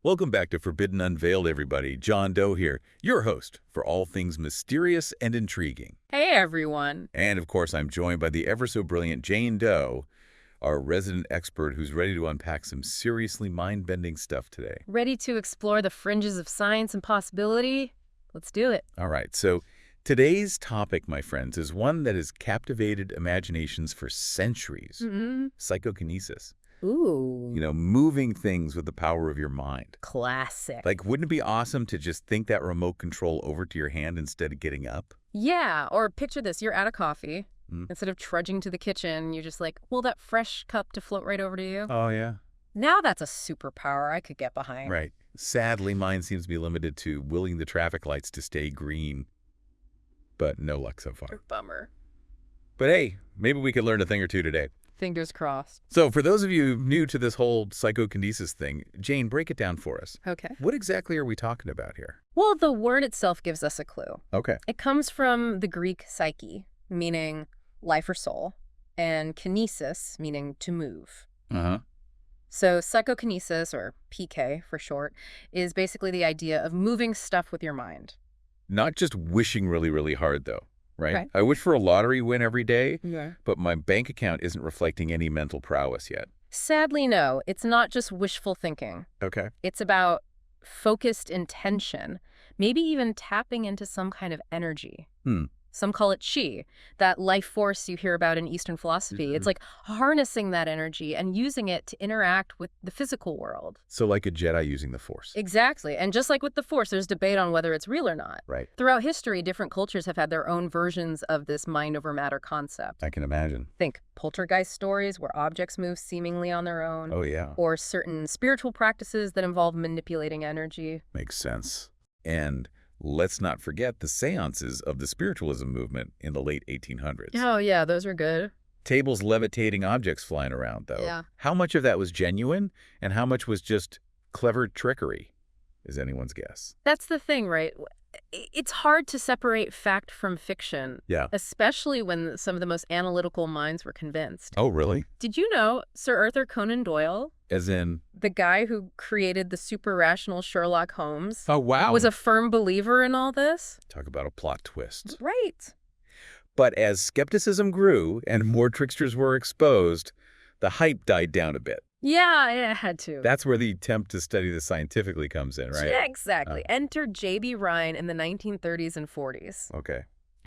Welcome back to Forbidden Unveiled, everybody. John Doe here, your host for all things mysterious and intriguing. Hey, everyone. And, of course, I'm joined by the ever-so-brilliant Jane Doe, our resident expert who's ready to unpack some seriously mind-bending stuff today. Ready to explore the fringes of science and possibility? Let's do it. All right, so today's topic, my friends, is one that has captivated imaginations for centuries. Psychokinesis. Ooh. You know, moving things with the power of your mind. Classic. Like, wouldn't it be awesome to just think that remote control over to your hand instead of getting up? Yeah, or picture this. You're out of coffee. Instead of trudging to the kitchen, you're just like, will that fresh cup to float right over to you? Oh, yeah. Now that's a superpower I could get behind. Right. Sadly, mine seems to be limited to willing the traffic lights to stay green. But no luck so far. Bummer. But hey, maybe we could learn a thing or two today. Fingers crossed. So for those of you new to this whole psychokinesis thing, Jane, break it down for us. Okay. What exactly are we talking about here? Well, the word itself gives us a clue. Okay. It comes from the Greek psyche, meaning life or soul, and kinesis, meaning to move. Uh-huh. So psychokinesis, or PK for short, is basically the idea of moving stuff with your mind. Not just wishing really, really hard, though, right? Right. I wish for a lottery win every day, Yeah. but my bank account isn't reflecting any mental prowess yet. Sadly, no. It's not just wishful thinking. Okay. It's about focused intention, maybe even tapping into some kind of energy. Some call it chi, that life force you hear about in Eastern philosophy. It's like harnessing that energy and using it to interact with the physical world. So like a Jedi using the Force. Exactly. And just like with the force, there's debate on whether it's real or not. Right. Throughout history, different cultures have had their own versions of this mind over matter concept. I can imagine. Think poltergeist stories where objects move seemingly on their own. Oh, yeah. Or certain spiritual practices that involve manipulating energy. Makes sense. And let's not forget the seances of the spiritualism movement in the late 1800s. Oh, yeah, those are good. Tables levitating, objects flying around, though. Yeah. How much of that was genuine and how much was just clever trickery is anyone's guess. That's the thing, right? It's hard to separate fact from fiction. Yeah. Especially when some of the most analytical minds were convinced. Oh, really? Did you know Sir Arthur Conan Doyle, As in, the guy who created the super rational Sherlock Holmes, oh, wow. was a firm believer in all this? Talk about a plot twist. Right. But as skepticism grew and more tricksters were exposed, the hype died down a bit. Yeah, it had to. That's where the attempt to study this scientifically comes in, right? Yeah, exactly. Enter J.B. Rhine in the 1930s and 40s. Okay.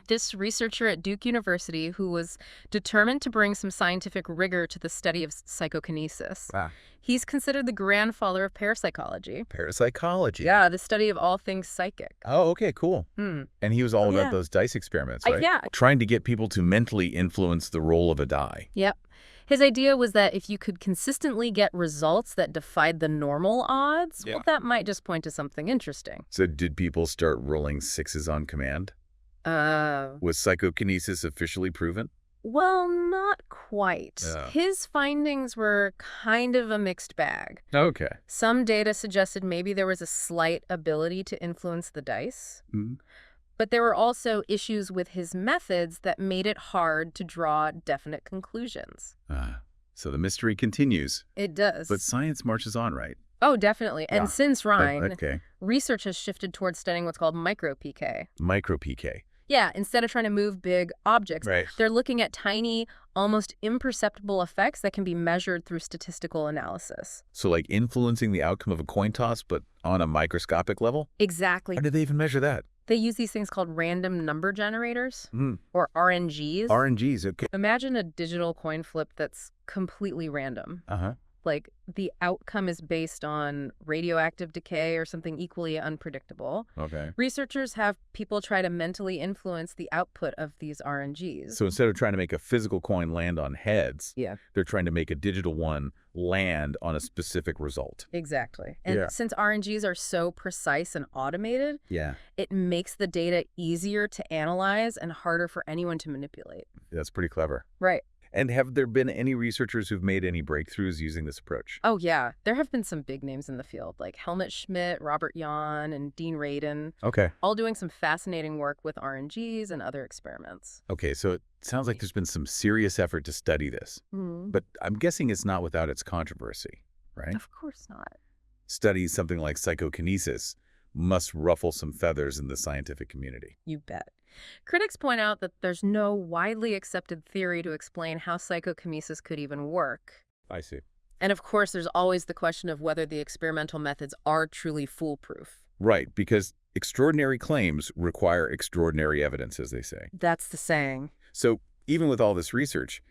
This researcher at Duke University who was determined to bring some scientific rigor to the study of psychokinesis. Wow. He's considered the grandfather of parapsychology. Parapsychology. Yeah, the study of all things psychic. Oh, okay, cool. And he was all about yeah. those dice experiments, right? Yeah. Trying to get people to mentally influence the roll of a die. Yep. His idea was that if you could consistently get results that defied the normal odds, well, that might just point to something interesting. So did people start rolling sixes on command? Was psychokinesis officially proven? Well, not quite. Yeah. His findings were kind of a mixed bag. Okay. Some data suggested maybe there was a slight ability to influence the dice. But there were also issues with his methods that made it hard to draw definite conclusions. So the mystery continues. It does. But science marches on, right? Oh, definitely. And since Rhine, Okay. research has shifted towards studying what's called micro-PK. Micro-PK. Yeah, instead of trying to move big objects, they're looking at tiny, almost imperceptible effects that can be measured through statistical analysis. So like influencing the outcome of a coin toss, but on a microscopic level? Exactly. How did they even measure that? They use these things called random number generators, or RNGs. RNGs, okay. Imagine a digital coin flip that's completely random. Like, the outcome is based on radioactive decay or something equally unpredictable. Okay. Researchers have people try to mentally influence the output of these RNGs. So instead of trying to make a physical coin land on heads, they're trying to make a digital one land on a specific result. Exactly. And since RNGs are so precise and automated, it makes the data easier to analyze and harder for anyone to manipulate. That's pretty clever. Right. And have there been any researchers who've made any breakthroughs using this approach? Oh, yeah. There have been some big names in the field, like Helmut Schmidt, Robert Jahn, and Dean Radin. Okay. All doing some fascinating work with RNGs and other experiments. Okay, so it sounds like there's been some serious effort to study this. But I'm guessing it's not without its controversy, right? Of course not. studies something like psychokinesis must ruffle some feathers in the scientific community. You bet. Critics point out that there's no widely accepted theory to explain how psychokinesis could even work. I see. And of course, there's always the question of whether the experimental methods are truly foolproof. Right, because extraordinary claims require extraordinary evidence, as they say. That's the saying. So even with all this research,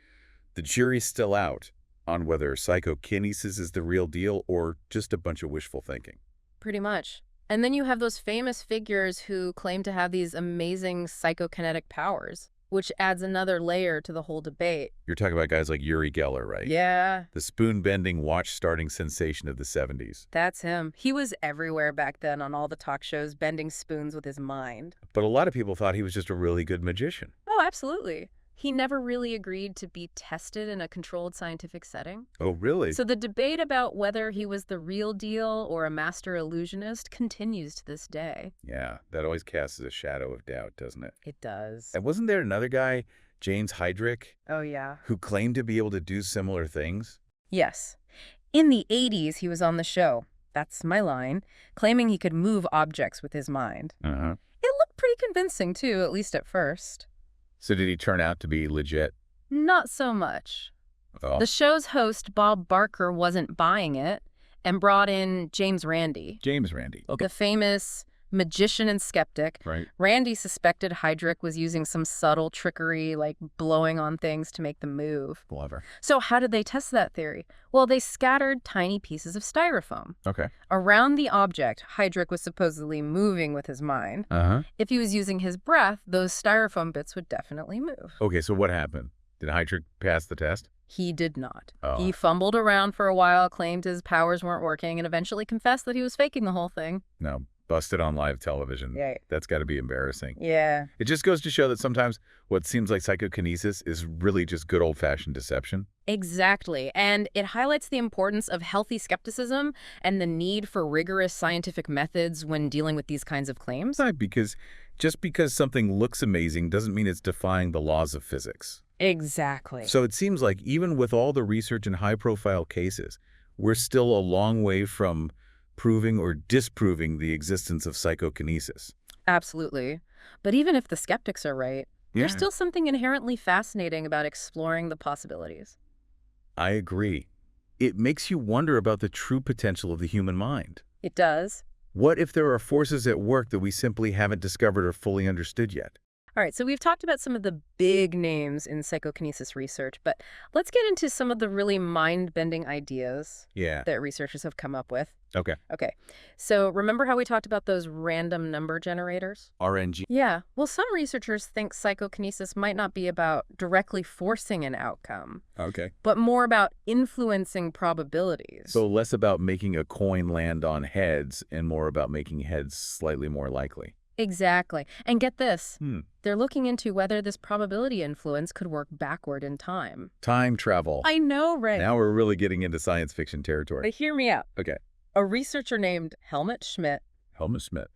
the jury's still out on whether psychokinesis is the real deal or just a bunch of wishful thinking. Pretty much. And then you have those famous figures who claim to have these amazing psychokinetic powers, which adds another layer to the whole debate. You're talking about guys like Uri Geller, right? Yeah. The spoon-bending, watch-starting sensation of the 70s. That's him. He was everywhere back then on all the talk shows, bending spoons with his mind. But a lot of people thought he was just a really good magician. Oh, absolutely. He never really agreed to be tested in a controlled scientific setting. Oh, really? So the debate about whether he was the real deal or a master illusionist continues to this day. Yeah, that always casts a shadow of doubt, doesn't it? It does. And wasn't there another guy, James Heydrich, Oh, yeah. who claimed to be able to do similar things? Yes. In the 80s, he was on the show. That's my line. Claiming he could move objects with his mind. Uh-huh. It looked pretty convincing, too, at least at first. So did he turn out to be legit? Not so much. Oh. The show's host, Bob Barker, wasn't buying it and brought in James Randi. James Randi. Okay. The famous magician and skeptic. Right. Randi suspected Heydrich was using some subtle trickery, like blowing on things to make them move. Clever. So how did they test that theory? Well, they scattered tiny pieces of styrofoam. Okay. Around the object, Heydrich was supposedly moving with his mind. Uh-huh. If he was using his breath, those styrofoam bits would definitely move. Okay, so what happened? Did Heydrich pass the test? He did not. Oh. He fumbled around for a while, claimed his powers weren't working, and eventually confessed that he was faking the whole thing. No. Busted on live television. Yeah. That's got to be embarrassing. Yeah. It just goes to show that sometimes what seems like psychokinesis is really just good old-fashioned deception. Exactly. And it highlights the importance of healthy skepticism and the need for rigorous scientific methods when dealing with these kinds of claims. Right, because just because something looks amazing doesn't mean it's defying the laws of physics. Exactly. So it seems like even with all the research in high-profile cases, we're still a long way from proving or disproving the existence of psychokinesis. Absolutely. But even if the skeptics are right, there's still something inherently fascinating about exploring the possibilities. I agree. It makes you wonder about the true potential of the human mind. It does. What if there are forces at work that we simply haven't discovered or fully understood yet? All right, so we've talked about some of the big names in psychokinesis research, but let's get into some of the really mind-bending ideas that researchers have come up with. Okay. Okay, so remember how we talked about those random number generators? RNG. Yeah, well, some researchers think psychokinesis might not be about directly forcing an outcome, Okay. but more about influencing probabilities. So less about making a coin land on heads and more about making heads slightly more likely. Exactly. And get this. They're looking into whether this probability influence could work backward in time. Time travel. I know, right? Now we're really getting into science fiction territory. But hear me out. Okay. A researcher named Helmut Schmidt, Helmut Schmidt.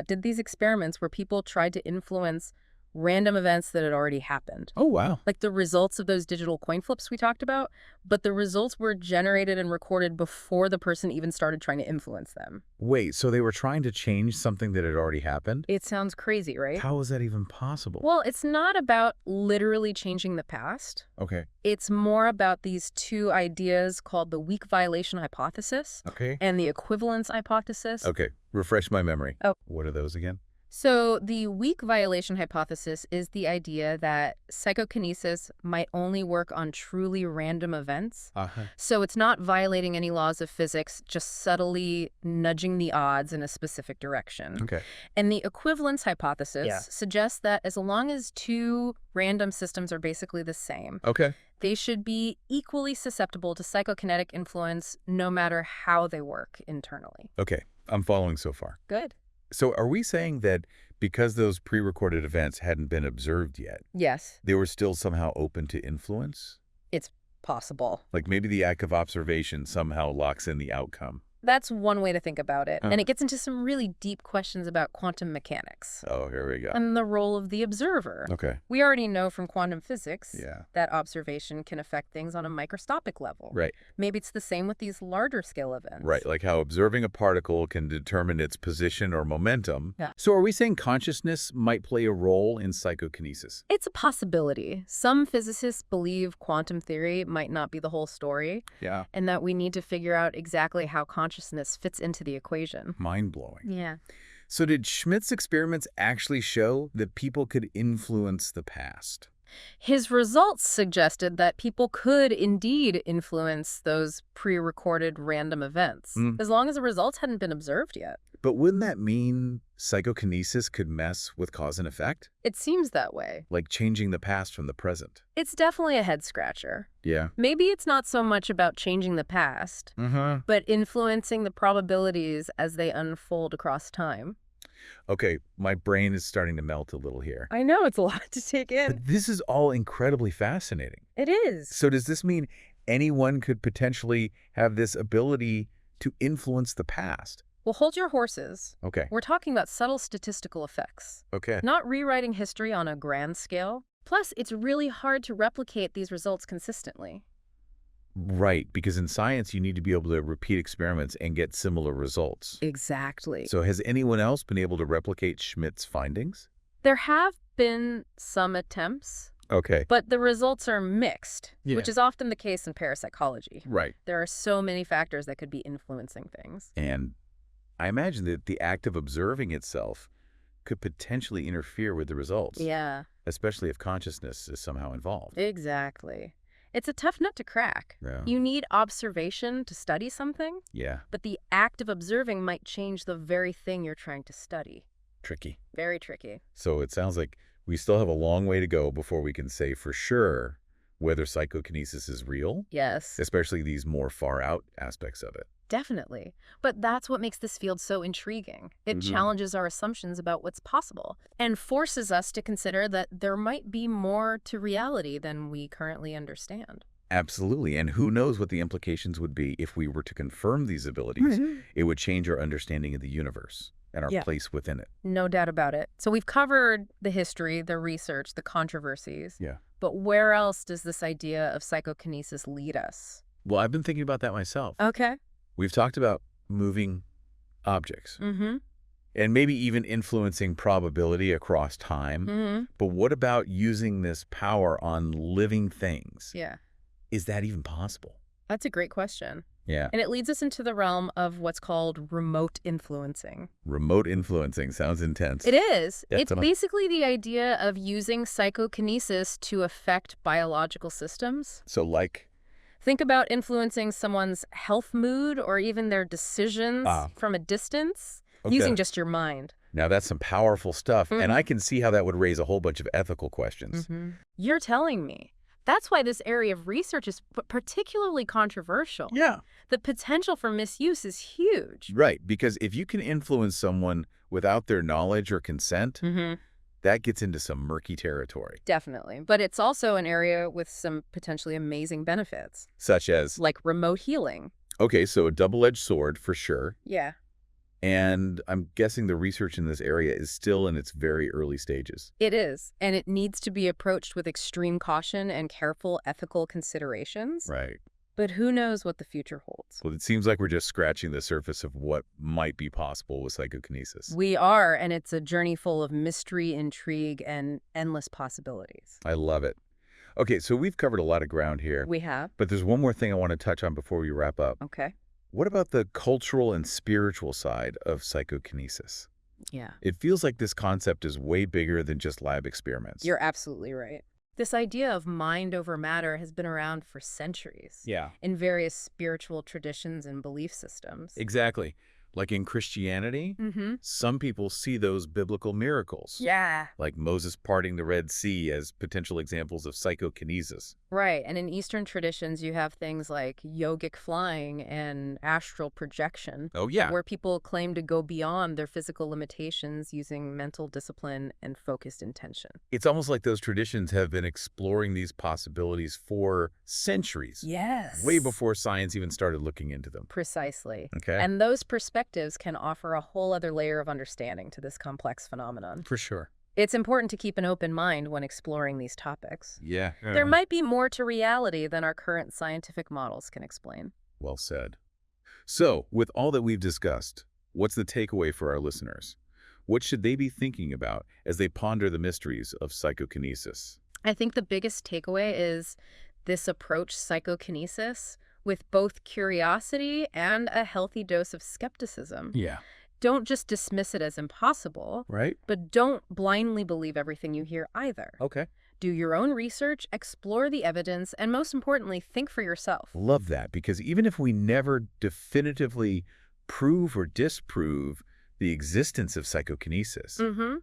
did these experiments where people tried to influence random events that had already happened. Oh, wow. Like the results of those digital coin flips we talked about, but the results were generated and recorded before the person even started trying to influence them. Wait, so they were trying to change something that had already happened? It sounds crazy, right? How is that even possible? Well, it's not about literally changing the past. Okay. It's more about these two ideas called the weak violation hypothesis Okay. and the equivalence hypothesis. Okay. Refresh my memory. Oh. What are those again? So the weak violation hypothesis is the idea that psychokinesis might only work on truly random events. So it's not violating any laws of physics, just subtly nudging the odds in a specific direction. Okay. And the equivalence hypothesis suggests that as long as two random systems are basically the same, Okay. they should be equally susceptible to psychokinetic influence no matter how they work internally. Okay. I'm following so far. Good. So are we saying that because those pre-recorded events hadn't been observed yet, Yes, they were still somehow open to influence? it's possible. Like maybe the act of observation somehow locks in the outcome. That's one way to think about it. Huh. And it gets into some really deep questions about quantum mechanics. Oh, here we go. And the role of the observer. Okay. We already know from quantum physics Yeah. that observation can affect things on a microscopic level. Right. Maybe it's the same with these larger scale events. Right, like how observing a particle can determine its position or momentum. Yeah. So are we saying consciousness might play a role in psychokinesis? It's a possibility. Some physicists believe quantum theory might not be the whole story, Yeah. and that we need to figure out exactly how consciousness fits into the equation. Mind-blowing. Yeah. So did Schmidt's experiments actually show that people could influence the past? His results suggested that people could indeed influence those pre-recorded random events, as long as the results hadn't been observed yet. But wouldn't that mean psychokinesis could mess with cause and effect? It seems that way. Like changing the past from the present? It's definitely a head-scratcher. Yeah. Maybe it's not so much about changing the past, but influencing the probabilities as they unfold across time. Okay, my brain is starting to melt a little here. I know, it's a lot to take in. But this is all incredibly fascinating. It is. So does this mean anyone could potentially have this ability to influence the past? Well, hold your horses. Okay. We're talking about subtle statistical effects, Okay. not rewriting history on a grand scale. Plus, it's really hard to replicate these results consistently. Right, because in science, you need to be able to repeat experiments and get similar results. Exactly. So has anyone else been able to replicate Schmidt's findings? There have been some attempts, Okay. but the results are mixed, Yeah. which is often the case in parapsychology. Right. There are so many factors that could be influencing things. And I imagine that the act of observing itself could potentially interfere with the results. Yeah, Especially if consciousness is somehow involved. exactly. It's a tough nut to crack. Yeah. You need observation to study something, Yeah. but the act of observing might change the very thing you're trying to study. Tricky. Very tricky. So it sounds like we still have a long way to go before we can say for sure whether psychokinesis is real, Yes, especially these more far out aspects of it. definitely. But that's what makes this field so intriguing. It challenges our assumptions about what's possible and forces us to consider that there might be more to reality than we currently understand. Absolutely. And who knows what the implications would be if we were to confirm these abilities. It would change our understanding of the universe and our Yeah. place within it. No doubt about it. So we've covered the history, the research, the controversies. Yeah. But where else does this idea of psychokinesis lead us? Well, I've been thinking about that myself. Okay. We've talked about moving objects Mm-hmm. and maybe even influencing probability across time. Mm-hmm. But what about using this power on living things? Yeah. Is that even possible? That's a great question. Yeah. And it leads us into the realm of what's called remote influencing. Remote influencing sounds intense. It is. Yeah, It's tell me. basically the idea of using psychokinesis to affect biological systems. So like, Think about influencing someone's health mood or even their decisions from a distance using just your mind. now that's some powerful stuff. And I can see how that would raise a whole bunch of ethical questions. You're telling me. That's why this area of research is particularly controversial. Yeah. The potential for misuse is huge. Right. Because if you can influence someone without their knowledge or consent, that gets into some murky territory. Definitely. But it's also an area with some potentially amazing benefits, Such as, like remote healing. okay, so a double-edged sword for sure. Yeah. And I'm guessing the research in this area is still in its very early stages. It is, and it needs to be approached with extreme caution and careful ethical considerations. Right. But who knows what the future holds? Well, it seems like we're just scratching the surface of what might be possible with psychokinesis. We are, and it's a journey full of mystery, intrigue, and endless possibilities. I love it. Okay, so we've covered a lot of ground here, We have. but there's one more thing I want to touch on before we wrap up. Okay. What about the cultural and spiritual side of psychokinesis? Yeah. It feels like this concept is way bigger than just lab experiments. You're absolutely right. This idea of mind over matter has been around for centuries Yeah. in various spiritual traditions and belief systems. Exactly. Like in Christianity, Mm-hmm. some people see those biblical miracles, Yeah. like Moses parting the Red Sea, as potential examples of psychokinesis. Right. And in Eastern traditions, you have things like yogic flying and astral projection, Oh, yeah. where people claim to go beyond their physical limitations using mental discipline and focused intention. It's almost like those traditions have been exploring these possibilities for centuries, Yes. way before science even started looking into them. Precisely. Okay? And those perspectives can offer a whole other layer of understanding to this complex phenomenon. For sure. It's important to keep an open mind when exploring these topics. Yeah. There might be more to reality than our current scientific models can explain. Well said. So, with all that we've discussed, what's the takeaway for our listeners? What should they be thinking about as they ponder the mysteries of psychokinesis? I think the biggest takeaway is this approach, psychokinesis, with both curiosity and a healthy dose of skepticism. Yeah. Don't just dismiss it as impossible, Right? but don't blindly believe everything you hear either. Okay. Do your own research, explore the evidence, and most importantly, think for yourself. Love that, because even if we never definitively prove or disprove the existence of psychokinesis, Mm-hmm.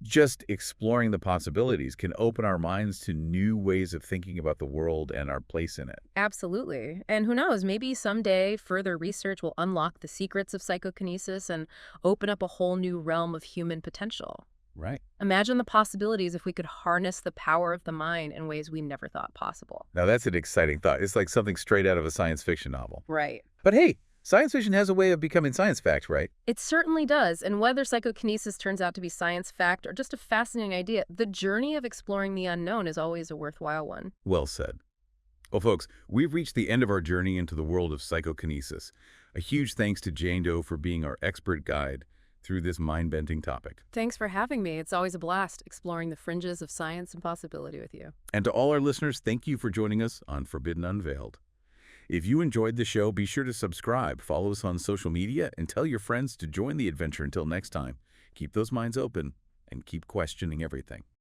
just exploring the possibilities can open our minds to new ways of thinking about the world and our place in it. Absolutely. And who knows, maybe someday further research will unlock the secrets of psychokinesis and open up a whole new realm of human potential. Right. Imagine the possibilities if we could harness the power of the mind in ways we never thought possible. Now that's an exciting thought. It's like something straight out of a science fiction novel. Right. But hey, science fiction has a way of becoming science fact, right? It certainly does. And whether psychokinesis turns out to be science fact or just a fascinating idea, the journey of exploring the unknown is always a worthwhile one. Well said. Well, folks, we've reached the end of our journey into the world of psychokinesis. A huge thanks to Jane Doe for being our expert guide through this mind-bending topic. Thanks for having me. It's always a blast exploring the fringes of science and possibility with you. And to all our listeners, thank you for joining us on Forbidden Unveiled. If you enjoyed the show, be sure to subscribe, follow us on social media, and tell your friends to join the adventure. Until next time, keep those minds open and keep questioning everything.